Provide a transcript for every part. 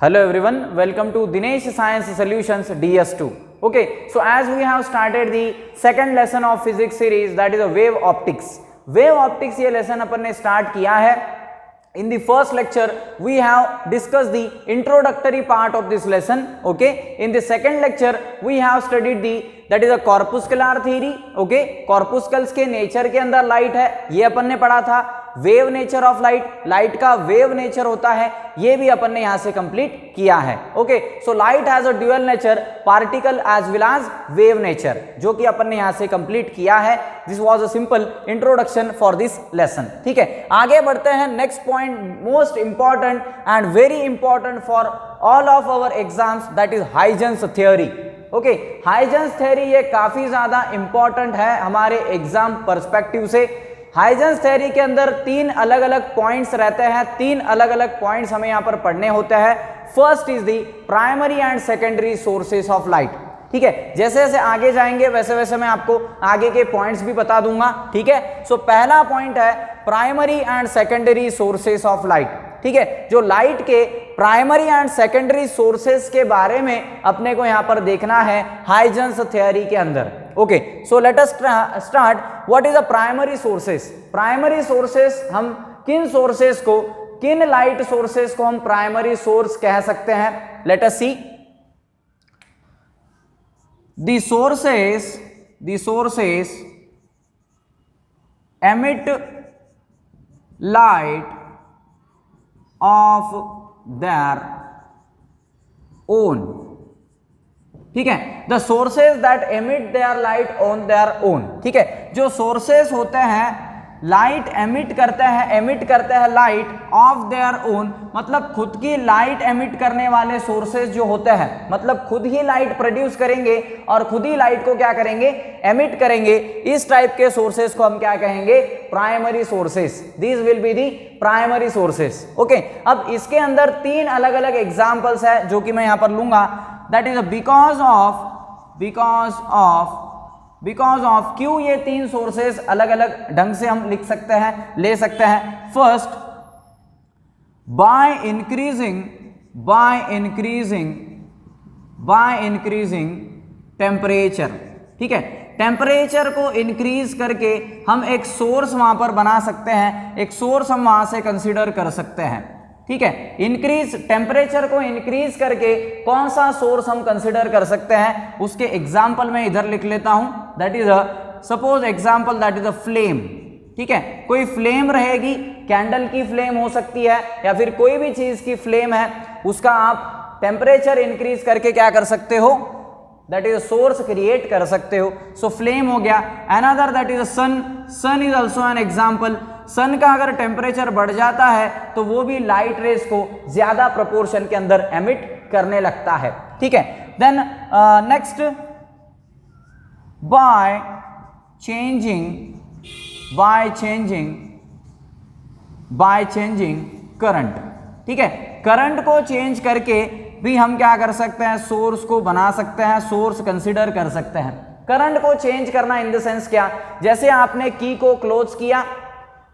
Hello everyone, welcome to Dinesh Science Solutions DS2. Okay, so as we have started the second lesson of physics series, that is a wave optics. Wave optics ये lesson अपन ने start किया है. In the first lecture, we have discussed the introductory part of this lesson. Okay, in the second lecture, we have studied that is a corpuscular theory. Okay, corpuscles के nature के अंदर light है, ये अपन ने पढ़ा था. Wave nature of light, light का wave nature होता है, ये भी अपन ने यहां से कंप्लीट किया है. Okay, so light has a dual nature, particle as well as wave nature, जो कि अपन ने यहां से कंप्लीट किया है. This was a simple introduction for this lesson. ठीक है, आगे बढ़ते हैं. Next point, most important and very important for all of our exams, that is Huygens theory. Okay, Huygens theory ये काफी ज्यादा इंपॉर्टेंट है हमारे एग्जाम पर्सपेक्टिव से. हाइजेंस थ्योरी के अंदर तीन अलग अलग पॉइंट्स रहते हैं, तीन अलग अलग पॉइंट्स हमें यहां पर पढ़ने होते हैं. First is the primary and secondary sources of light. ठीक है, जैसे जैसे आगे जाएंगे वैसे वैसे मैं आपको आगे के पॉइंट्स भी बता दूंगा. ठीक है, सो पहला पॉइंट है primary and secondary sources of light. ठीक है, जो लाइट के प्राइमरी एंड सेकेंडरी सोर्सेस के बारे में अपने को यहां पर देखना है हाइजेंस थ्योरी के अंदर. Okay, so let us start. What is the primary sources? Primary sources, हम किन सोर्सेस को, किन लाइट सोर्सेस को हम प्राइमरी सोर्स कह सकते हैं? Let us see. The sources emit light of their own. ठीक है, the sources that emit their light on their own. ठीक है, जो सोर्सेज होते हैं लाइट एमिट करते हैं लाइट ऑफ देयर ओन, मतलब खुद की लाइट एमिट करने वाले सोर्सेज जो होते हैं, मतलब खुद ही लाइट प्रोड्यूस करेंगे और खुद ही लाइट को क्या करेंगे, एमिट करेंगे. इस टाइप के सोर्सेज को हम क्या कहेंगे? Primary sources. This will be the primary sources. Okay, अब इसके अंदर तीन अलग अलग एग्जांपल्स है जो कि मैं यहां पर लूंगा. दैट इज बिकॉज ऑफ क्यों ये तीन सोर्सेस अलग अलग ढंग से हम लिख सकते हैं, ले सकते हैं. First, by increasing temperature. ठीक है, टेम्परेचर को इंक्रीज करके हम एक सोर्स वहां पर बना सकते हैं, एक सोर्स हम वहां से कंसीडर कर सकते हैं. ठीक है, इंक्रीज, टेम्परेचर को इंक्रीज करके कौन सा सोर्स हम कंसीडर कर सकते हैं, उसके एग्जाम्पल मैं इधर लिख लेता हूं. That is suppose example, that is a flame. ठीक है, कोई फ्लेम रहेगी, कैंडल की फ्लेम हो सकती है या फिर कोई भी चीज की फ्लेम है, उसका आप टेम्परेचर इंक्रीज करके क्या कर सकते हो, that is a source create कर सकते हो. सो फ्लेम हो गया. Another that is a sun is also an example. Sun का अगर टेम्परेचर बढ़ जाता है तो वो भी लाइट रेज को ज्यादा प्रोपोर्शन के अंदर एमिट करने लगता है. ठीक है, then next, by changing current. ठीक है, करंट को चेंज करके भी हम क्या कर सकते हैं, सोर्स को बना सकते हैं, सोर्स कंसिडर कर सकते हैं. करंट को चेंज करना इन द सेंस क्या, जैसे आपने की को क्लोज किया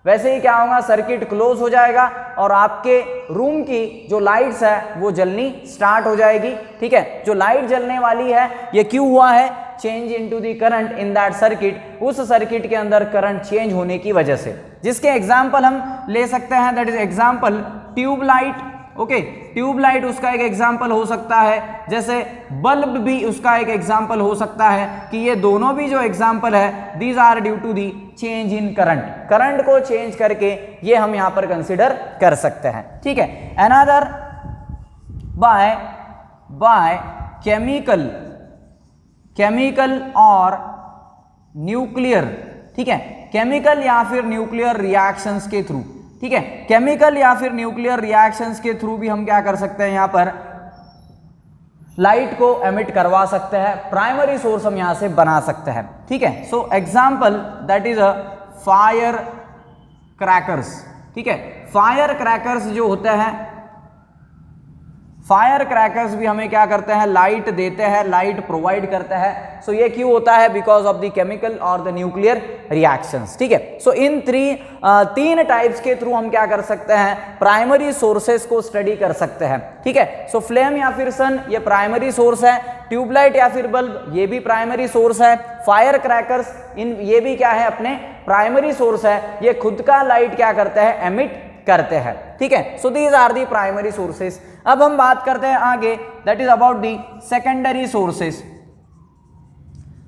वैसे ही क्या होगा, सर्किट क्लोज हो जाएगा और आपके रूम की जो लाइट्स है वो जलनी स्टार्ट हो जाएगी. ठीक है, जो लाइट जलने वाली है ये क्यों हुआ है, change into the current in that circuit, उस सर्किट के अंदर करंट चेंज होने की वजह से. जिसके एग्जाम्पल हम ले सकते हैं, that is example tube light. Okay, tube light उसका एक एग्जाम्पल हो सकता है, जैसे बल्ब भी उसका एक एग्जाम्पल हो सकता है, कि ये दोनों भी जो एग्जाम्पल है, these are due to the change in current. Current को चेंज करके ये हम यहां पर कंसिडर कर सकते हैं. ठीक है, अनदर, बाय केमिकल और न्यूक्लियर. ठीक है, केमिकल या फिर न्यूक्लियर रिएक्शंस के थ्रू. ठीक है, केमिकल या फिर न्यूक्लियर रिएक्शंस के थ्रू भी हम क्या कर सकते हैं, यहां पर लाइट को एमिट करवा सकते हैं, प्राइमरी सोर्स हम यहां से बना सकते हैं. ठीक है, so example, that is a fire crackers. ठीक है, फायर क्रैकर्स जो होते हैं, फायर क्रैकर्स भी हमें क्या करते हैं, लाइट देते हैं, लाइट प्रोवाइड करते हैं। सो ये क्यों होता है, बिकॉज ऑफ द केमिकल और द न्यूक्लियर रिएक्शंस। ठीक है, सो इन तीन टाइप्स के थ्रू हम क्या कर सकते हैं, प्राइमरी सोर्सेस को स्टडी कर सकते हैं। ठीक है, सो फ्लेम या फिर सन ये प्राइमरी सोर्स है, ट्यूबलाइट या फिर बल्ब ये भी प्राइमरी सोर्स है, फायर क्रैकर्स ये भी क्या है, अपने प्राइमरी सोर्स है। ये खुद का लाइट क्या करते हैं, एमिट करते हैं। ठीक है, so these are the primary sources. अब हम बात करते हैं आगे, that is about the secondary sources.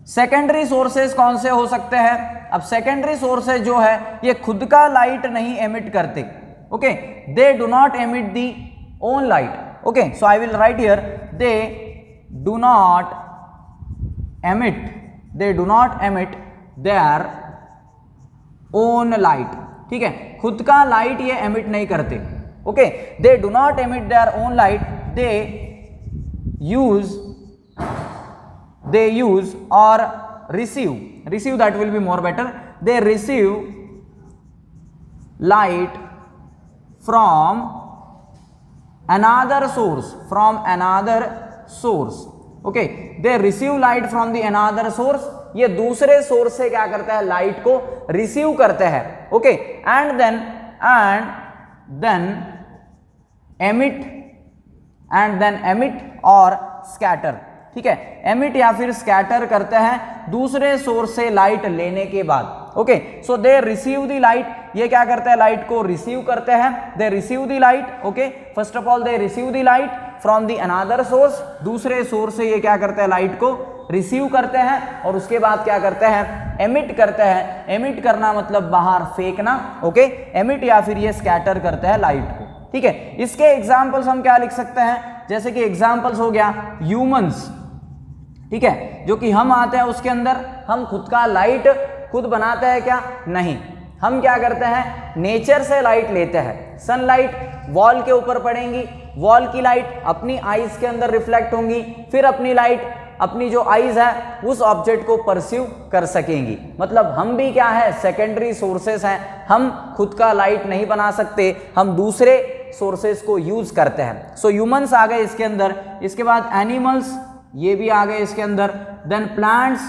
Secondary sources कौन से हो सकते हैं? अब सेकेंडरी सोर्सेस जो है ये खुद का लाइट नहीं एमिट करते। Okay, they do not emit the own light. Okay, so I will write here, they do not emit their own light. ठीक है, खुद का लाइट ये एमिट नहीं करते। Okay, they do not emit their own light, they use और receive that will be more better, they receive light from another source. Okay, they receive light from the another source, ये दूसरे source से क्या करता है, light को receive करते हैं। ओके, एंड देन एमिट और स्कैटर। ठीक है, एमिट या फिर स्कैटर करते हैं दूसरे सोर्स से लाइट लेने के बाद। Okay, so they receive the light, ये क्या करते हैं, लाइट को रिसीव करते हैं। They receive the light. Okay, first of all they receive the light from the another source, दूसरे सोर्स से ये क्या करते हैं, लाइट को रिसीव करते हैं और उसके बाद क्या करते हैं, एमिट करते हैं। एमिट करना मतलब बाहर फेंकना। ओके, एमिट या फिर ये स्कैटर करते हैं लाइट को। ठीक है, इसके एग्जाम्पल्स हम क्या लिख सकते हैं, जैसे कि एग्जाम्पल्स हो गया ह्यूमंस। ठीक है, जो कि हम आते हैं उसके अंदर, हम खुद का लाइट खुद बनाते हैं क्या, नहीं, हम क्या करते हैं, नेचर से लाइट लेते हैं। सनलाइट वॉल के ऊपर पड़ेंगी, वॉल की लाइट अपनी आईज के अंदर रिफ्लेक्ट होंगी, फिर अपनी लाइट अपनी जो आईज है उस ऑब्जेक्ट को परस्यू कर सकेंगी। मतलब हम भी क्या है, सेकेंडरी सोर्सेस हैं, हम खुद का लाइट नहीं बना सकते, हम दूसरे सोर्सेस को यूज करते हैं। सो ह्यूमंस आ गए इसके अंदर, इसके बाद एनिमल्स ये भी आ गए इसके अंदर, देन प्लांट्स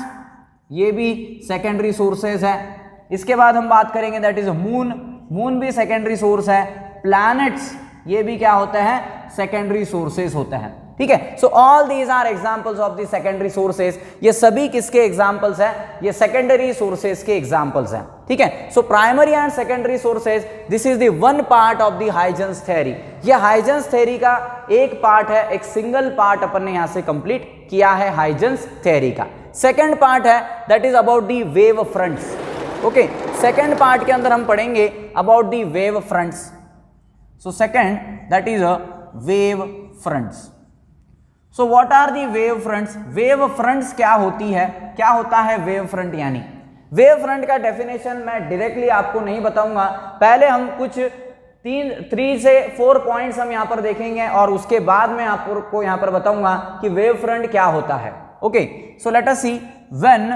ये भी सेकेंडरी सोर्सेस है। इसके बाद हम बात करेंगे दैट इज मून भी सेकेंडरी सोर्स है। प्लैनेट्स ये भी क्या होते हैं, सेकेंडरी सोर्सेस होते हैं। ठीक है, so all these are examples of the secondary sources. ये सभी किसके एग्जांपल्स हैं, ये सेकेंडरी सोर्सेस के एग्जांपल्स हैं। ठीक है, so primary and secondary sources, this is the one part of the Huygens theory. ये हाइजेंस थ्योरी का एक पार्ट है, एक सिंगल पार्ट अपन ने यहां से कंप्लीट किया है हाइजेंस थ्योरी का। सेकेंड पार्ट है that is about the wave fronts. Okay, second part के अंदर हम पढ़ेंगे about the wave fronts. So second that is a wave fronts. So what are the wave fronts? Wave fronts क्या होती है, क्या होता है वेव फ्रंट? यानी वेव फ्रंट का डेफिनेशन मैं डायरेक्टली आपको नहीं बताऊंगा, पहले हम कुछ 3 से 4 पॉइंट्स हम यहां पर देखेंगे और उसके बाद मैं आपको यहां पर बताऊंगा कि वेव फ्रंट क्या होता है। Okay, so let us see, when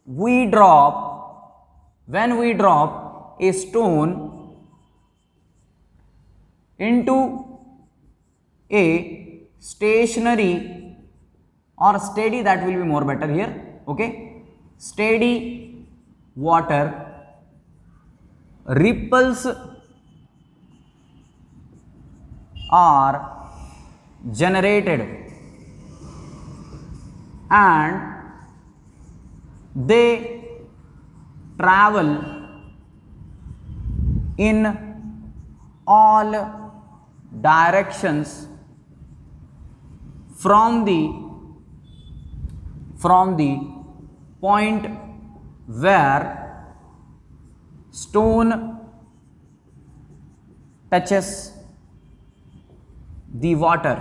we drop a stone into a stationary or steady, that will be more better here. Okay, steady water ripples are generated and they travel in all directions from the point where stone touches the water.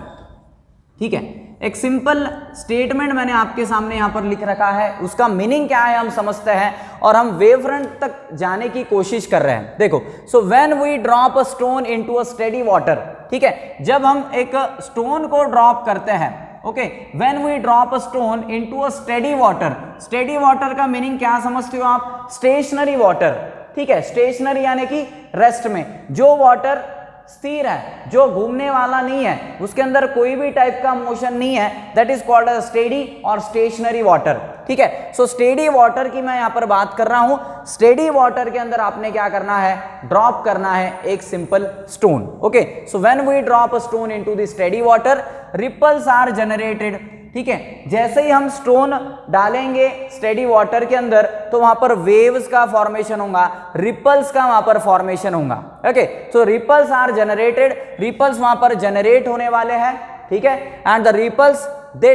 ठीक है, एक simple statement मैंने आपके सामने यहां पर लिख रखा है, उसका मीनिंग क्या है हम समझते हैं और हम वेव फ्रंट तक जाने की कोशिश कर रहे हैं। देखो, so when we drop a stone into a steady water, ठीक है, जब हम एक स्टोन को ड्रॉप करते हैं, okay, when we drop a stone into a steady water, steady water का मीनिंग क्या समझते हो आप? Stationary water. ठीक है, स्टेशनरी यानी कि रेस्ट में, जो वाटर स्थिर है, जो घूमने वाला नहीं है, उसके अंदर कोई भी टाइप का मोशन नहीं है, that is called as steady और स्टेशनरी वाटर। ठीक है, सो स्टेडी वाटर की मैं यहां पर बात कर रहा हूं। स्टेडी वाटर के अंदर आपने क्या करना है, ड्रॉप करना है एक simple stone. Okay, so when we drop a stone into the steady water, ripples are generated. ठीक है, जैसे ही हम स्टोन डालेंगे स्टेडी वाटर के अंदर तो वहां पर वेव्स का फॉर्मेशन होगा, रिपल्स का वहां पर फॉर्मेशन होगा। Okay, so ripples are generated, ripples वहां पर जनरेट होने वाले हैं। ठीक है, and the ripples they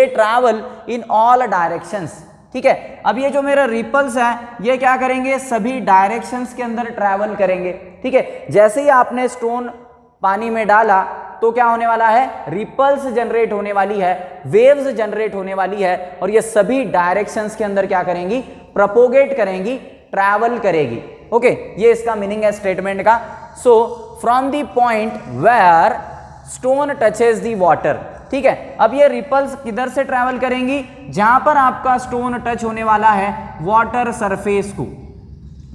travel in all directions. ठीक है, अब ये जो मेरा रिपल्स है ये क्या करेंगे, सभी डायरेक्शंस के अंदर ट्रैवल करेंगे। ठीक है, जैसे ही आपने स्टोन पानी में डाला तो क्या होने वाला है, रिपल्स जनरेट होने वाली है, वेव्स जनरेट होने वाली है, और ये सभी डायरेक्शंस के अंदर क्या करेंगी, प्रोपोगेट करेंगी, ट्रैवल करेगी। ओके, ये इसका मीनिंग है स्टेटमेंट का। So from the point where stone touches the water. ठीक है, अब ये रिपल्स किधर से ट्रैवल करेंगी, जहां पर आपका स्टोन टच होने वाला है वाटर सरफेस को,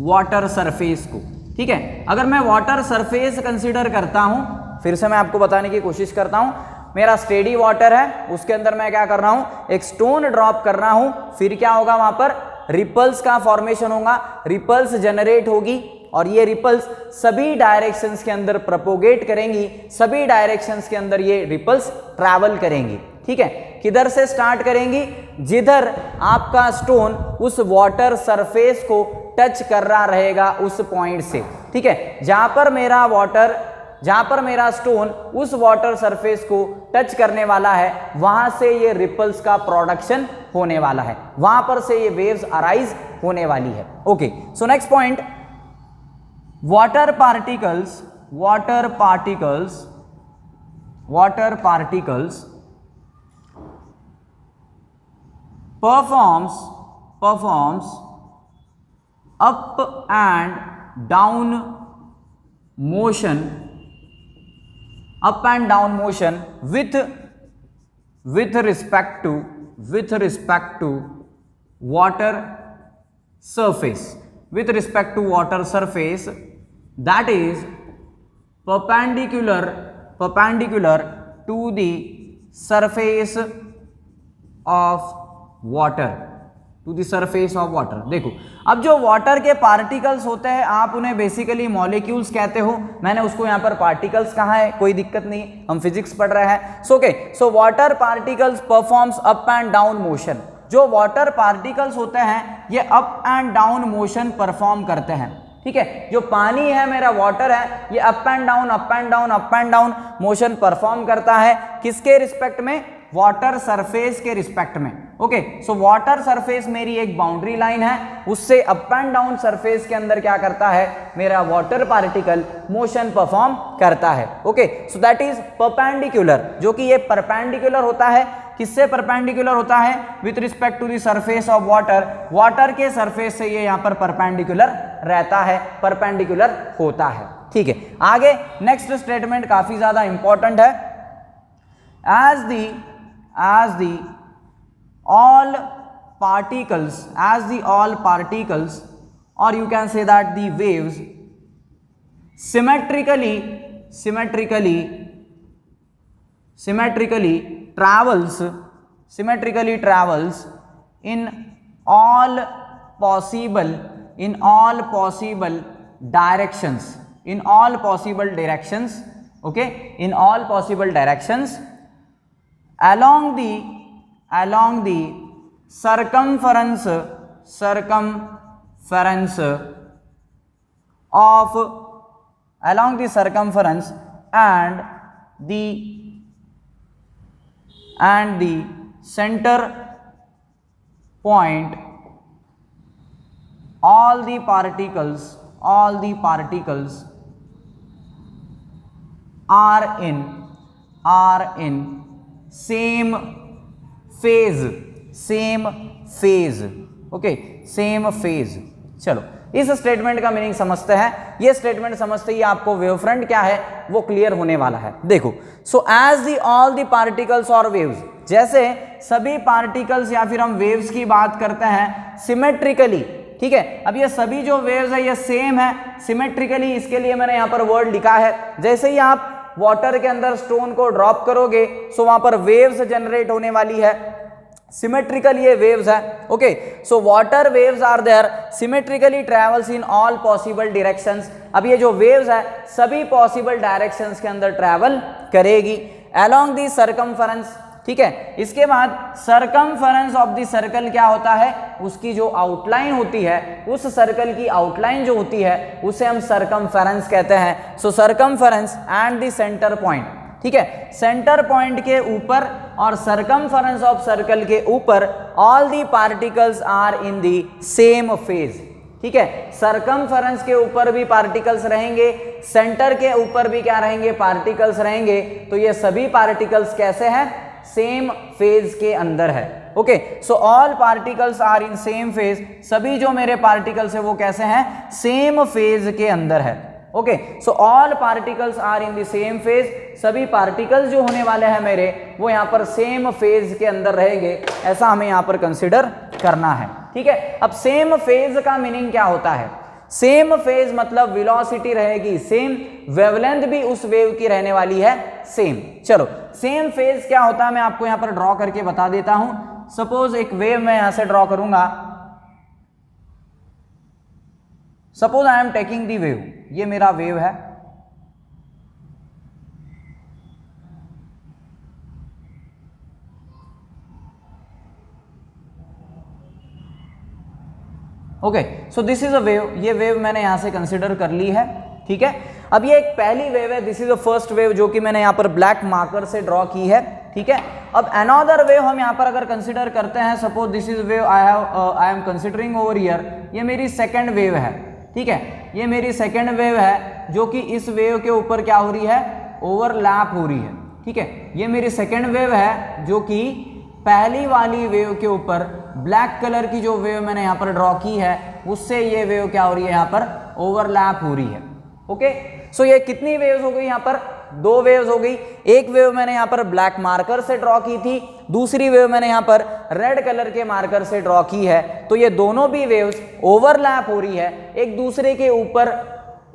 वाटर सरफेस को। ठीक है, अगर मैं वाटर सरफेस कंसीडर करता हूं, फिर से मैं आपको बताने की कोशिश करता हूं, मेरा स्टेडी वाटर है, उसके अंदर मैं क्या कर रहा हूं, एक स्टोन ड्रॉप कर रहा हूं, फिर क्या होगा, वहां पर रिपल्स का फॉर्मेशन होगा, रिपल्स जनरेट होगी, और ये रिपल्स सभी डायरेक्शंस के अंदर प्रोपोगेट करेंगी, सभी डायरेक्शंस के अंदर ये रिपल्स ट्रैवल करेंगी। ठीक है, किधर से स्टार्ट करेंगी, जिधर आपका स्टोन उस वाटर सरफेस को टच कर रहा रहेगा उस पॉइंट से। ठीक है, जहां पर मेरा स्टोन उस वाटर सरफेस को टच करने वाला है, वहां से ये रिपल्स का प्रोडक्शन होने वाला है, वहां पर से ये वेव्स अराइज होने वाली है। Okay, so next point, water particles performs up and down motion with respect to water surface, that is perpendicular to the surface of water, देखो, अब जो वाटर के पार्टिकल्स होते हैं आप उन्हें बेसिकली मॉलिक्यूल्स कहते हो, मैंने उसको यहाँ पर पार्टिकल्स कहा है, कोई दिक्कत नहीं, हम फिजिक्स पढ़ रहे हैं। So water particles performs up and down motion. जो वाटर पार्टिकल्स होते हैं ये up and down motion perform करते हैं। ठीक है, जो पानी है मेरा वाटर है, ये up and down motion perform करता है, किसके रिस्पेक्ट में, वाटर सरफेस के रिस्पेक्ट में। ओके, सो वाटर सरफेस मेरी एक बाउंड्री लाइन है, उससे अप एंड डाउन सरफेस के अंदर क्या करता है, मेरा वाटर पार्टिकल मोशन परफॉर्म करता है। Okay, so that is perpendicular, जो कि ये परपेंडिकुलर होता है, किससे परपेंडिकुलर होता है, with respect to the surface of water, water के सरफेस से ये यहाँ पर परपेंडिकुलर रहता है, परपेंडिकुलर होता है। ठीक है, आगे नेक्स्ट स्टेटमेंट काफी ज्यादा इंपॉर्टेंट है, as the all particles, or you can say that the waves symmetrically travels in all possible directions, okay, in all possible directions along the circumference and the center point, all the particles are in same phase, okay, same phase. चलो इस statement का meaning समझते हैं, ये statement समझते ही आपको wave front क्या है वो क्लियर होने वाला है। देखो, so as the all the particles और वेव्स, जैसे सभी पार्टिकल्स या फिर हम वेव्स की बात करते हैं सिमेट्रिकली, ठीक है। अब ये सभी जो वेव्स है ये सेम है सिमेट्रिकली, इसके लिए मैंने यहाँ पर वर्ड लिखा है। जैसे ही आप वाटर के अंदर स्टोन को ड्रॉप करोगे सो वहां पर वेव्स जनरेट होने वाली है, सिमेट्रिकल ये वेव्स है। Okay, so water waves are there symmetrically travels in all possible directions. अब ये जो वेव्स है सभी पॉसिबल डायरेक्शंस के अंदर ट्रैवल करेगी अलोंग दी सर्कमफरेंस, ठीक है। इसके बाद सर्कमफरेंस ऑफ द सर्कल क्या होता है, उसकी जो आउटलाइन होती है, उस सर्कल की आउटलाइन जो होती है उसे हम सर्कमफरेंस कहते हैं। So circumference and the center point, ठीक है, सेंटर पॉइंट के ऊपर और सर्कमफरेंस ऑफ सर्कल के ऊपर all the particles are in the same phase, ठीक है। सर्कमफरेंस के ऊपर भी पार्टिकल्स रहेंगे, सेंटर के ऊपर भी क्या रहेंगे, पार्टिकल्स रहेंगे। तो ये सभी पार्टिकल्स कैसे हैं, सेम फेज के अंदर है। Okay, so all particles are in same phase, सभी जो मेरे पार्टिकल्स है वो कैसे हैं, सेम फेज के अंदर है। Okay, so all particles are in the same phase, सभी पार्टिकल्स जो होने वाले हैं मेरे वो यहाँ पर सेम फेज के अंदर रहेंगे, ऐसा हमें यहाँ पर कंसिडर करना है, ठीक है। अब सेम फेज का मीनिंग क्या होता है, सेम फेज मतलब वेलोसिटी रहेगी सेम, वेवलेंथ भी उस वेव की रहने वाली है सेम। चलो सेम फेज क्या होता है मैं आपको यहाँ पर ड्रॉ करके बता देता हूं। सपोज एक वेव मैं यहां से ड्रॉ करूंगा, suppose I am taking the wave, ये मेरा वेव है, okay, so this is a wave, ये वेव मैंने यहां से कंसिडर कर ली है, ठीक है। अब ये एक पहली वेव है, this is the first wave जो कि मैंने यहां पर ब्लैक मार्कर से ड्रॉ की है, ठीक है। अब अनदर वेव हम यहां पर अगर कंसिडर करते हैं, suppose this is wave I am considering over here, ये मेरी सेकंड वेव है, ठीक है, ये मेरी सेकंड वेव है जो कि इस वेव के ऊपर क्या हो रही है, ओवरलैप हो रही है, ठीक है। ये मेरी सेकंड वेव है जो कि पहली वाली वेव के ऊपर ब्लैक कलर की जो वेव मैंने यहाँ पर ड्रॉ की है उससे ये वेव क्या हो रही है, यहाँ पर ओवरलैप हो रही है। ओके, सो ये कितनी वेव्स हो गई, यहाँ पर दो वेव्स हो गई। एक वेव मैंने यहाँ पर ब्लैक मार्कर से ड्रॉ की थी, दूसरी वेव मैंने यहाँ पर रेड कलर के मार्कर से ड्रॉ की है। तो ये दोनों भी वेव्स ओवरलैप हो रही है, एक दूसरे के ऊपर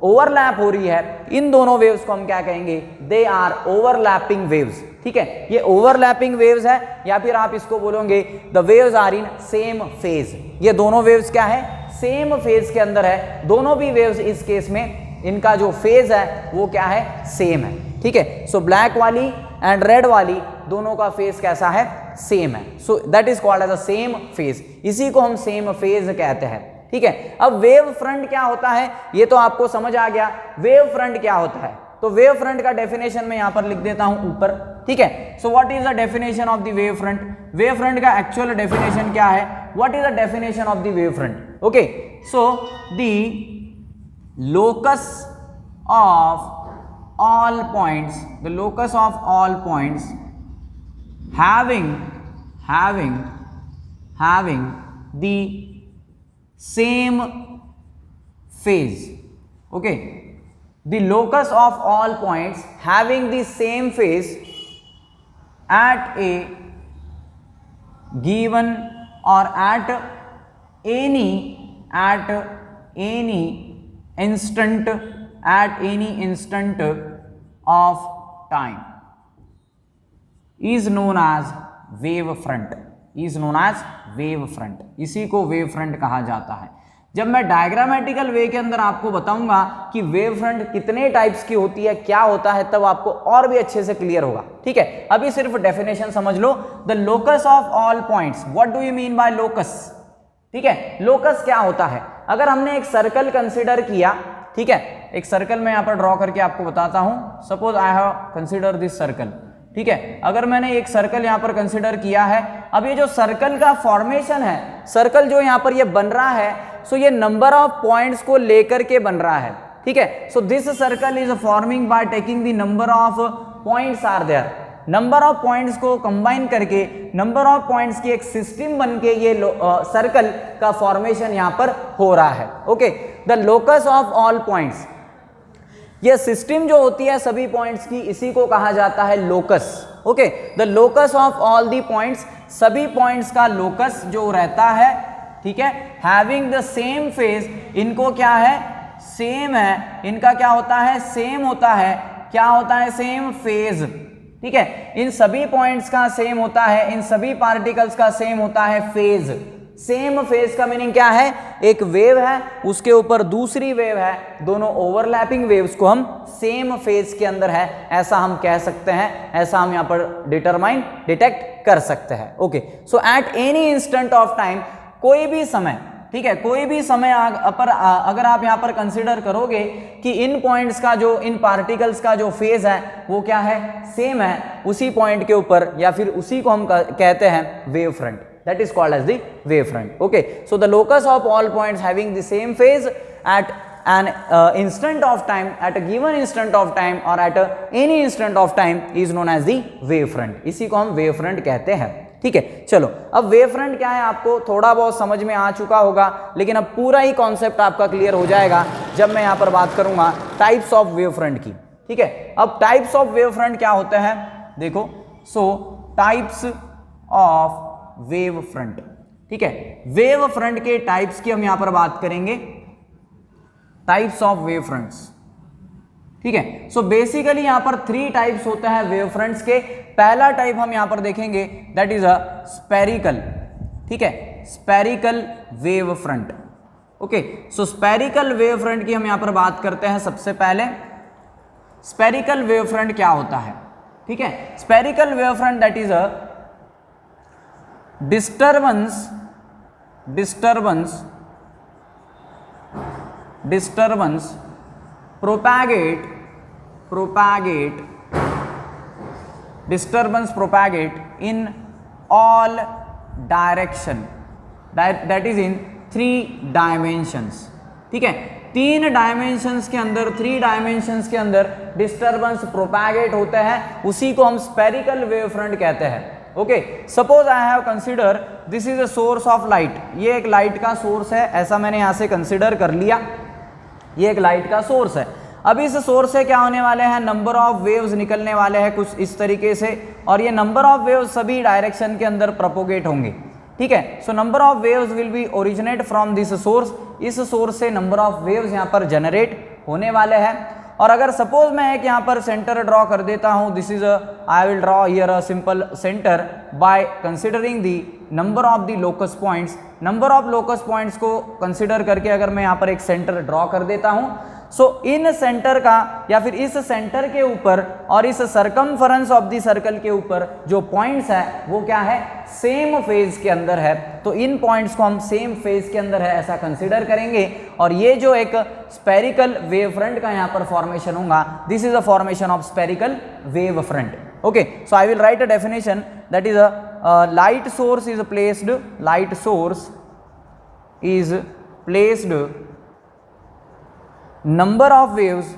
ओवरलैप हो रही है। इन दोनों वेव्स को हम क्या कहेंगे, दे आर ओवरलैपिंग वेव्स, ठीक है। ये ओवरलैपिंग वेव्स है, या फिर आप इसको बोलोगे the waves are in same phase. ये दोनों वेव्स क्या है, सेम फेज के अंदर है। दोनों भी वेव्स इस केस में इनका जो फेज है वो क्या है, सेम है, ठीक है। सो ब्लैक वाली एंड रेड वाली दोनों का फेज कैसा है, सेम है। So that is called as a same phase, इसी को हम सेम फेज कहते हैं, ठीक है। अब वेव फ्रंट क्या होता है ये तो आपको समझ आ गया। वेव फ्रंट क्या होता है, तो वेव फ्रंट का डेफिनेशन मैं यहां पर लिख देता हूं ऊपर, ठीक है। So what is the definition of the wave front, wave front का एक्चुअल डेफिनेशन क्या है, what is the definition of the wave front. Okay, so the locus of all points, the locus of all points having the same phase, okay, the locus of all points having the same phase at a given or at any instant of time is known as wave front, is known as wave front। इसी को wave front कहा जाता है। जब मैं diagrammatical वे के अंदर आपको बताऊंगा कि वेव फ्रंट कितने टाइप्स की होती है, क्या होता है, तब आपको और भी अच्छे से क्लियर होगा, ठीक है। अभी सिर्फ डेफिनेशन समझ लो। The locus of all points, what do you mean by locus, ठीक है। लोकस क्या होता है, अगर हमने एक सर्कल कंसिडर किया, ठीक है, एक सर्कल मैं यहां पर ड्रॉ करके आपको बताता हूं। Suppose I have consider this circle, ठीक है। अगर मैंने एक सर्कल यहां पर कंसिडर किया है, अब ये जो सर्कल का फॉर्मेशन है, सर्कल जो यहां पर ये बन रहा है, सो ये नंबर ऑफ पॉइंट्स को लेकर के बन रहा है, ठीक है। So this circle is forming by taking the number of points are there, number of points को कंबाइन करके नंबर ऑफ पॉइंट्स की एक सिस्टम बनके ये सर्कल का फॉर्मेशन यहां पर हो रहा है। Okay, the locus of all points, ये सिस्टम जो होती है सभी पॉइंट्स की, इसी को कहा जाता है locus. Okay, the locus of all the points, सभी पॉइंट्स का लोकस जो रहता है ठीक है, हैविंग द सेम फेज, इनको क्या है, सेम है, इनका क्या होता है, सेम होता है, क्या होता है, सेम फेज, ठीक है, इन सभी पॉइंट्स का सेम होता है, इन सभी पार्टिकल्स का सेम होता है फेज। सेम फेज का मीनिंग क्या है, एक वेव है उसके ऊपर दूसरी वेव है, दोनों ओवरलैपिंग वेव्स को हम सेम फेज के अंदर है ऐसा हम कह सकते हैं, ऐसा हम यहां पर डिटेक्ट कर सकते हैं। Okay, so at any instant of time, कोई भी समय, ठीक है, कोई भी समय अगर आप यहां पर कंसिडर करोगे कि इन पॉइंट्स का जो, इन पार्टिकल्स का जो फेज है वो क्या है, सेम है, उसी पॉइंट के ऊपर या फिर उसी को हम कहते हैं wave front, that is called as the wave front. Okay, so the locus of all points having the same phase at an instant of time, at a given instant of time or at any instant of time is known as the wave front. इसी को हम wave front कहते हैं, ठीक है। चलो, अब wave front क्या है आपको थोड़ा बहुत समझ में आ चुका होगा, लेकिन अब पूरा ही कॉन्सेप्ट आपका क्लियर हो जाएगा जब मैं यहाँ पर बात करूंगा टाइप्स ऑफ वेव फ्रंट की, ठीक है। अब टाइप्स ऑफ वेव फ्रंट क्या होते हैं, देखो, सो टाइप्स ऑफ वेव फ्रंट, ठीक है, वेव फ्रंट के टाइप्स की हम यहां पर बात करेंगे, टाइप्स ऑफ वेव फ्रंट्स, ठीक है। सो बेसिकली यहां पर 3 टाइप्स होते हैं वेव फ्रंट्स के। पहला टाइप हम यहां पर देखेंगे, दैट इज अ स्पेरिकल, ठीक है, स्पेरिकल वेव फ्रंट। ओके, सो स्पेरिकल वेव फ्रंट की हम यहां पर बात करते हैं। सबसे पहले स्पेरिकल वेव फ्रंट क्या होता है, ठीक है। Spherical wave front that is a disturbance propagate in all direction, that is in 3 dimensions, ठीक है। 3 डायमेंशंस के अंदर, 3 डायमेंशंस के अंदर डिस्टर्बेंस प्रोपैगेट होते हैं, उसी को हम स्पेरिकल वेव फ्रंट कहते हैं। Okay, suppose I have consider this is a source of light, ये एक लाइट का सोर्स है, ऐसा मैंने यहां से कंसिडर कर लिया, ये एक लाइट का सोर्स है। अब इस सोर्स से क्या होने वाले हैं, नंबर ऑफ वेव्स निकलने वाले हैं कुछ इस तरीके से, और ये नंबर ऑफ वेव्स सभी डायरेक्शन के अंदर प्रोपोगेट होंगे, ठीक है। सो number of waves will be originate from this source, इस सोर्स से नंबर ऑफ वेव्स यहाँ पर जनरेट होने वाले हैं। और अगर सपोज मैं एक यहाँ पर सेंटर ड्रॉ कर देता हूँ, this is I will draw here a simple centre by considering the number of the locus points, number of locus points को कंसिडर करके अगर मैं यहाँ पर एक सेंटर ड्रॉ कर देता हूँ, सो इन सेंटर का या फिर इस सेंटर के ऊपर और इस सरकमफरेंस ऑफ दी सर्कल के ऊपर जो पॉइंट्स है वो क्या है, सेम फेज के अंदर है, तो इन पॉइंट्स को हम सेम फेज के अंदर है ऐसा कंसिडर करेंगे। और ये जो एक स्पेरिकल वेव फ्रंट का यहाँ पर फॉर्मेशन होगा, this is a formation of spherical wave front. Okay, so I will write a definition, that is a light source is placed, light source is placed, number of waves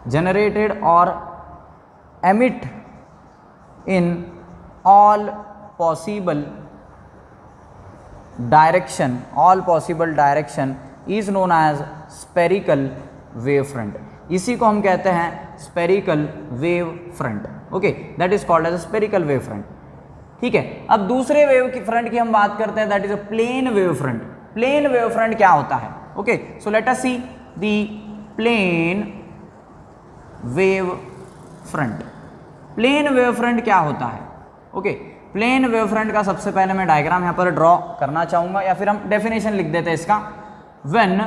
generated or emit in all possible direction is known as spherical wave front. इसी को हम कहते हैं spherical wave front. Okay, that is called as a spherical wave front. ठीक है। अब दूसरे wave की फ्रंट की हम बात करते हैं, that is a plane wave front. Plane wave front क्या होता है, okay, so let us see the plane wave front. Plane wave front क्या होता है, ओके, प्लेन वेव फ्रंट का सबसे पहले मैं डायग्राम यहां पर ड्रॉ करना चाहूंगा, या फिर हम डेफिनेशन लिख देते हैं इसका। When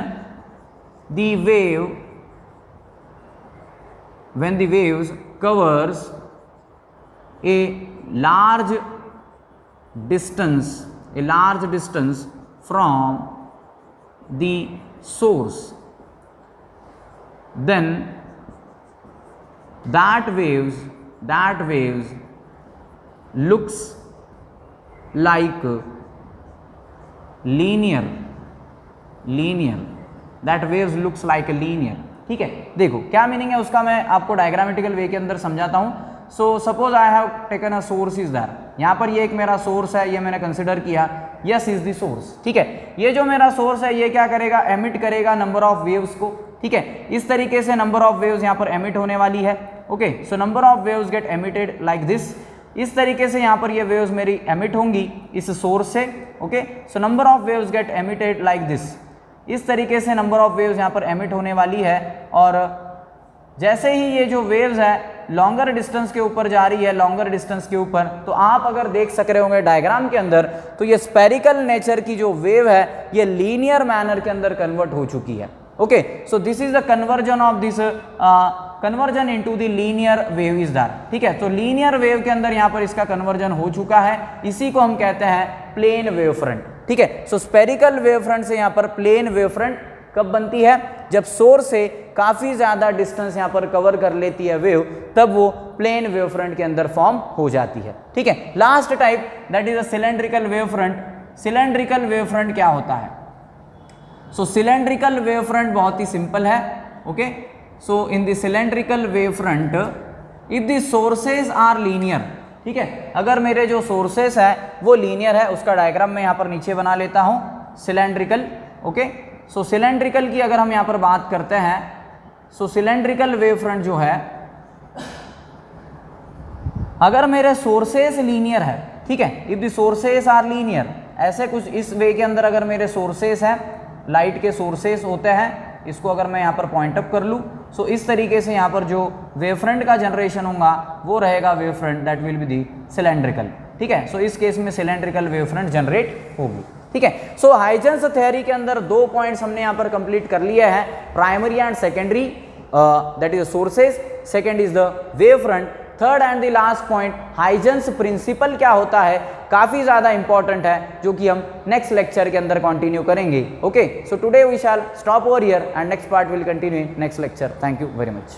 the waves covers a large distance from the source, then that waves looks like linear, that waves looks like a linear, ठीक है। देखो क्या मीनिंग है उसका, मैं आपको डायग्रामेटिकल वे के अंदर समझाता हूं। So suppose I have taken a source is that, यहाँ पर ये एक मेरा सोर्स है, ये मैंने कंसिडर किया, यस इज द सोर्स, ठीक है। ये जो मेरा सोर्स है ये क्या करेगा, एमिट करेगा नंबर ऑफ वेव्स को, ठीक है। इस तरीके से नंबर ऑफ वेव्स यहाँ पर एमिट होने वाली है। Okay, so number of waves get emitted like this, इस तरीके से यहाँ पर ये वेव्स मेरी एमिट होंगी इस सोर्स से। Okay, so number of waves get emitted like this. इस तरीके से नंबर ऑफ वेव्स यहाँ पर एमिट होने वाली है, और जैसे ही ये जो वेव्स है लॉन्गर डिस्टेंस के ऊपर जा रही है, लॉन्गर डिस्टेंस के ऊपर, तो आप अगर देख सक रहे होंगे डायग्राम के अंदर, तो ये स्पेरिकल नेचर की जो वेव है ये लीनियर मैनर के अंदर कन्वर्ट हो चुकी है। Okay, so this is the conversion of this conversion into the linear wave is that. ठीक है, तो लीनियर वेव के अंदर यहाँ पर इसका कन्वर्जन हो चुका है, इसी को हम कहते हैं प्लेन वेव फ्रंट। ठीक है, सो स्पेरिकल वेव फ्रंट से यहाँ पर प्लेन वेव फ्रंट कब बनती है? जब सोर्स से काफी ज्यादा डिस्टेंस यहाँ पर कवर कर लेती है वेव, तब वो प्लेन वेव फ्रंट के अंदर फॉर्म हो जाती है। ठीक है, last type that is a cylindrical wave front. Cylindrical wave front क्या होता है? सो सिलेंड्रिकल वेव फ्रंट बहुत ही सिंपल है। Okay, so in the cylindrical wave front if the sources are linear, ठीक है, अगर मेरे जो सोर्सेस है वो लीनियर है, उसका डायग्राम मैं यहाँ पर नीचे बना लेता हूँ, सिलेंड्रिकल। ओके, सो सिलेंड्रिकल की अगर हम यहाँ पर बात करते हैं, सो सिलेंड्रिकल वेव फ्रंट जो है, अगर मेरे सोर्सेस लीनियर है, ठीक है, if the sources are linear, ऐसे कुछ इस वे के अंदर अगर मेरे सोर्सेस हैं, लाइट के सोर्सेस होते हैं, इसको अगर मैं यहाँ पर पॉइंट अप कर लूँ, सो इस तरीके से यहाँ पर जो वेव फ्रंट का जनरेशन होगा वो रहेगा wave front that will be the cylindrical. ठीक है, सो इस केस में सिलेंड्रिकल वेव फ्रंट जनरेट होगी। ठीक है, सो हाइजेंस थ्योरी के अंदर 2 पॉइंट्स हमने यहाँ पर कंप्लीट कर लिए हैं, primary and secondary, that is sources, second is the wave front, third and the last point Huygens principle क्या होता है, काफी ज्यादा इंपॉर्टेंट है, जो कि हम नेक्स्ट लेक्चर के अंदर कंटिन्यू करेंगे। Okay, so today we shall stop over here and next part will continue in next lecture. Thank you very much.